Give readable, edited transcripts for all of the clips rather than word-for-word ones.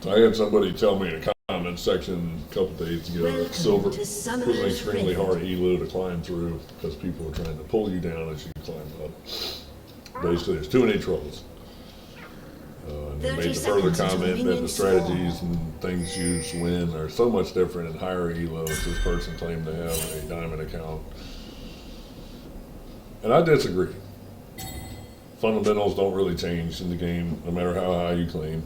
I had somebody tell me in a comment section a couple days ago that silver was an extremely hard ELO to climb through because people are trying to pull you down as you climb up. Basically, there's too many trolls. And they made the further comment that the strategies and things used to win are so much different in higher ELOs. This person claimed to have a diamond account. And I disagree. Fundamentals don't really change in the game, no matter how high you claim.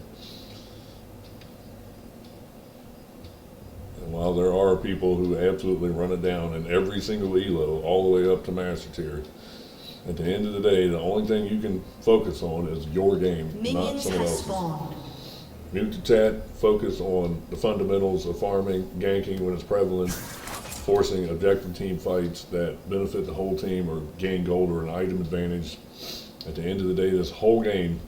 And while there are people who absolutely run it down in every single ELO, all the way up to Master Tier, at the end of the day, the only thing you can focus on is your game, not someone else's. Mute the chat, focus on the fundamentals of farming, ganking when it's prevalent, forcing objective team fights that benefit the whole team or gain gold or an item advantage. At the end of the day, this whole game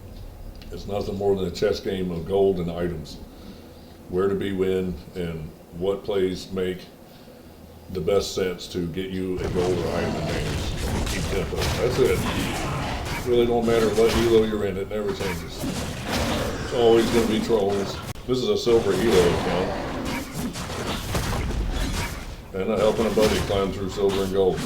is nothing more than a chess game of gold and items. Where to be when and what plays make the best sense to get you a gold or item advantage. Keep tempo. That's it. It really don't matter what ELO you're in, it never changes. It's always going to be trolls. This is a silver ELO account. And I'm helping a buddy climb through silver and gold.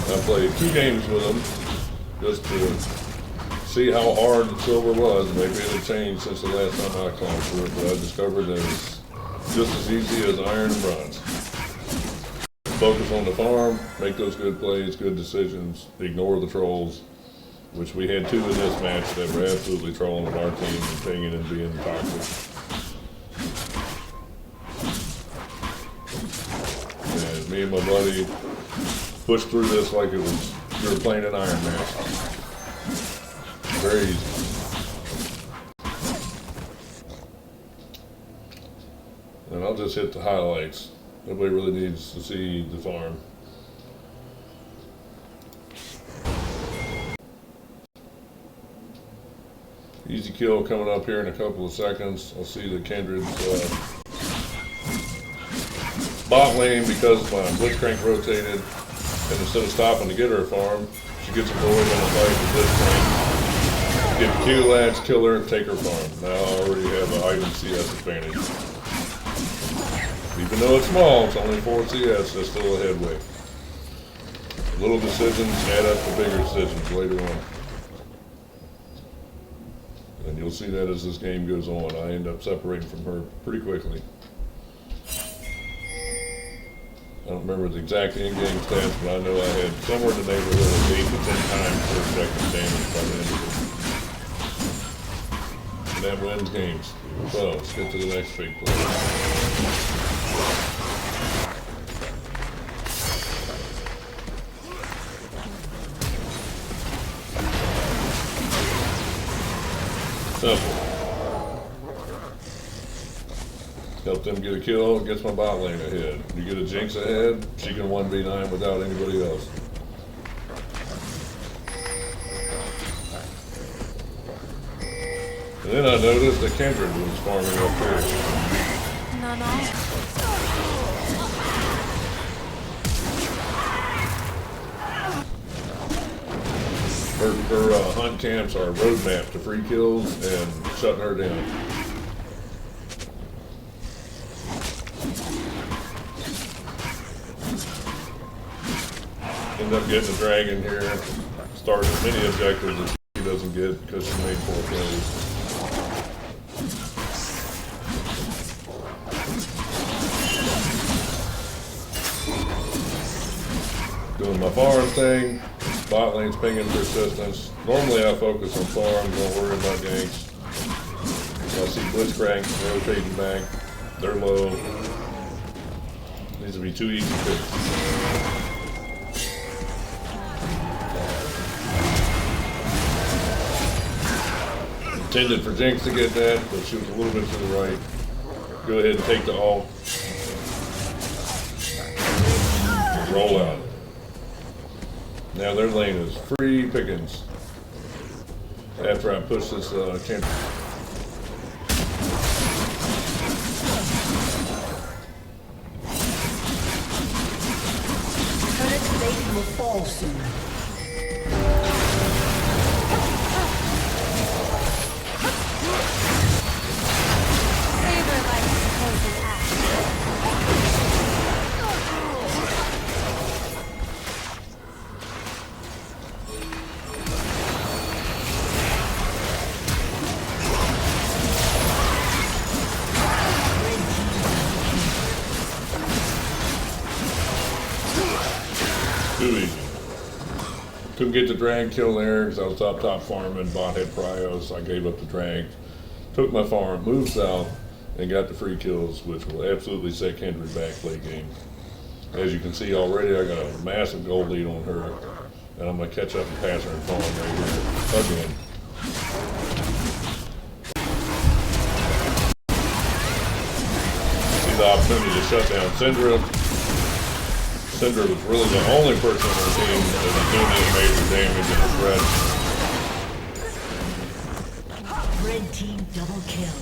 I played 2 games with him just to see how hard the silver was. Maybe it had changed since the last time I climbed through it, but I discovered that it's just as easy as iron and bronze. Focus on the farm, make those good plays, good decisions, ignore the trolls, which we had 2 in this match that were absolutely trolling with our team and pinging and being toxic. And me and my buddy pushed through this like it was we were playing an Iron match. Very easy. And I'll just hit the highlights. Nobody really needs to see the farm. Easy kill coming up here in a couple of seconds. I'll see the Kindred's bot lane because my Blitzcrank rotated. And instead of stopping to get her farm, she gets annoyed in a fight with Blitzcrank. Get Q lads, kill her, take her farm. Now I already have an item CS advantage. Even though it's small, it's only 4 CS, that's still a headway. Little decisions add up to bigger decisions later on. And you'll see that as this game goes on. I end up separating from her pretty quickly. I don't remember the exact in-game stats, but I know I had somewhere in the neighborhood of 8 to 10 times per second damage by the end of it. And that wins games. So, let's get to the next big play. Simple. Help them get a kill, gets my bot lane ahead. You get a Jinx ahead, she can 1v9 without anybody else. And then I noticed that Kindred was farming up here. Her hunt camps are a roadmap to free kills and shutting her down. End up getting a dragon here, start as many objectives as she doesn't get because she made 4 plays. Doing my farm thing, bot lane's pinging persistence. Normally I focus on farm, don't worry about ganks. I see Blitzcrank rotating back, they're low. Needs to be too easy picks. Intended for Jinx to get that, but she was a little bit to the right. Go ahead and take the ult. Roll out. Now their lane is free pickings. After I push this champion. Turret plating will fall soon. Couldn't get the drag kill there because I was top farming. Bot had prio, so I gave up the drag. Took my farm, moved south, and got the free kills, which will absolutely set Kendra back late game. As you can see already, I got a massive gold lead on her, and I'm going to catch up and pass her and farm right here again. See the opportunity to shut down Syndra. Syndra was really the only person on her team that was doing any major damage in a threat. Red team double kill.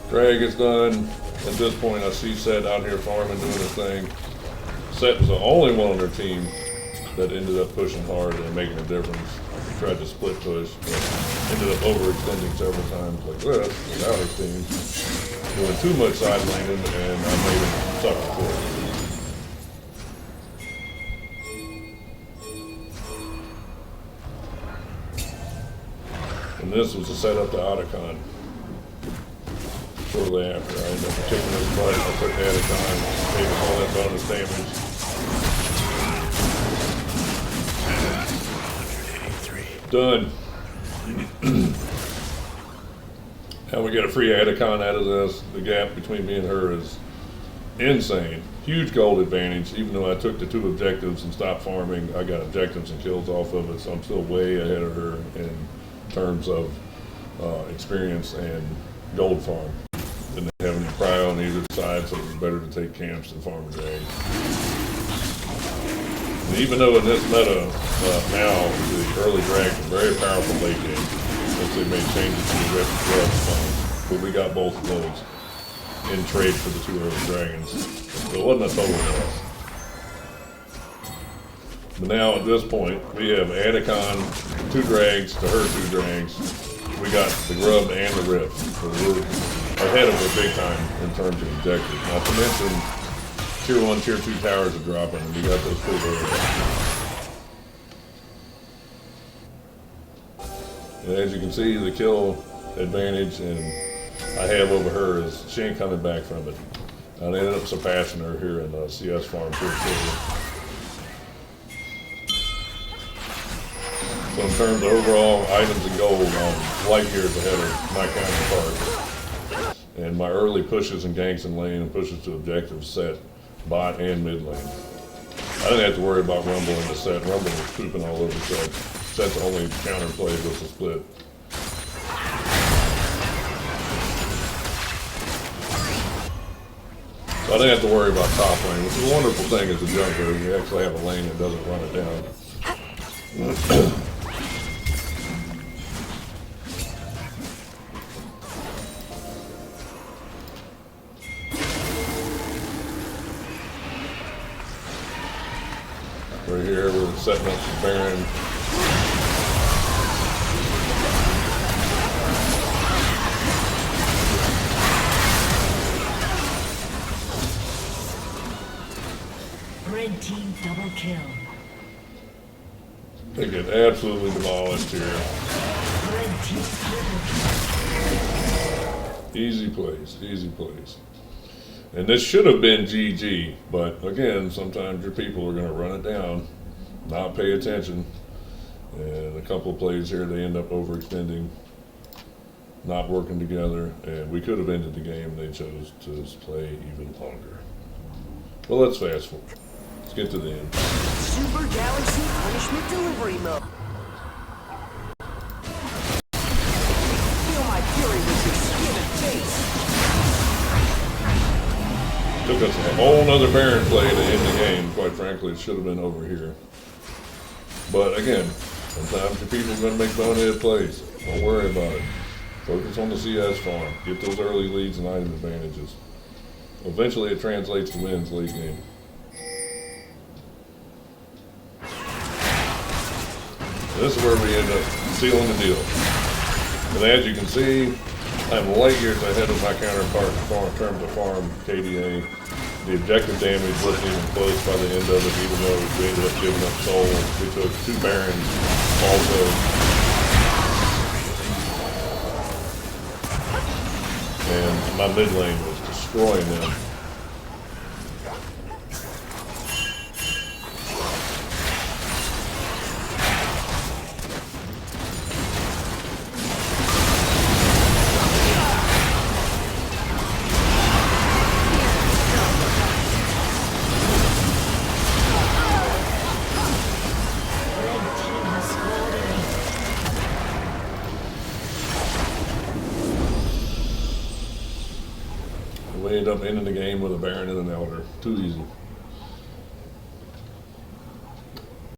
Drag is done. At this point, I see Set out here farming, doing his thing. Set was the only one on their team that ended up pushing hard and making a difference. He tried to split push, but ended up overextending several times like this without his team. Doing too much side laning, and I made him suffer for it. And this was a setup to Otacon. Shortly after, I ended up kicking his butt. I took the Otacon, made him all that bonus damage. Done. Now we get a free Otacon out of this. The gap between me and her is insane. Huge gold advantage. Even though I took the 2 objectives and stopped farming, I got objectives and kills off of it, so I'm still way ahead of her in terms of experience and gold farm. Didn't have any prio on either side, so it was better to take camps than farm drags. And even though in this meta now, the early drags are very powerful late game, since they made changes to the red spawns. But we got both of those in trade for the 2 early dragons. So it wasn't a total loss. But now at this point, we have Otacon, 2 drags to her 2 drags. We got the grub and the rift. So we're ahead of her big time in terms of objectives. Not to mention, tier 1, tier 2 towers are dropping, and we got those pretty early. And as you can see, the kill advantage and I have over her is she ain't coming back from it. I ended up surpassing her here in the CS farm pretty quickly. So in terms of overall items and gold, I'm light years ahead of my counterpart. And my early pushes and ganks in lane and pushes to objectives set bot and mid lane. I didn't have to worry about Rumble in the set. Rumble was pooping all over set. Set's only counterplay was the split. So I didn't have to worry about top lane, which is a wonderful thing as a jungler. You actually have a lane that doesn't run it down. Right here, we're setting up the Baron. Red team double kill. They get absolutely demolished here. Red team triple kill. Easy plays, easy plays. And this should have been GG, but again, sometimes your people are going to run it down, not pay attention, and a couple of plays here, they end up overextending, not working together, and we could have ended the game. They chose to play even longer. Well, let's fast forward. Let's get to the end. Super Galaxy Punishment Delivery Mode. Feel my fury with your skin and face. Took us a whole nother Baron play to end the game. Quite frankly, it should have been over here. But again, sometimes your people are going to make bonehead plays. Don't worry about it. Focus on the CS farm. Get those early leads and item advantages. Eventually it translates to wins late game. This is where we end up sealing the deal. And as you can see, I'm light years ahead of my counterpart in terms of farm KDA. The objective damage wasn't even close by the end of it, even though we ended up giving up soul. We took 2 Barons also. And my mid lane was destroying them. We end up ending the game with a Baron and an Elder. Too easy.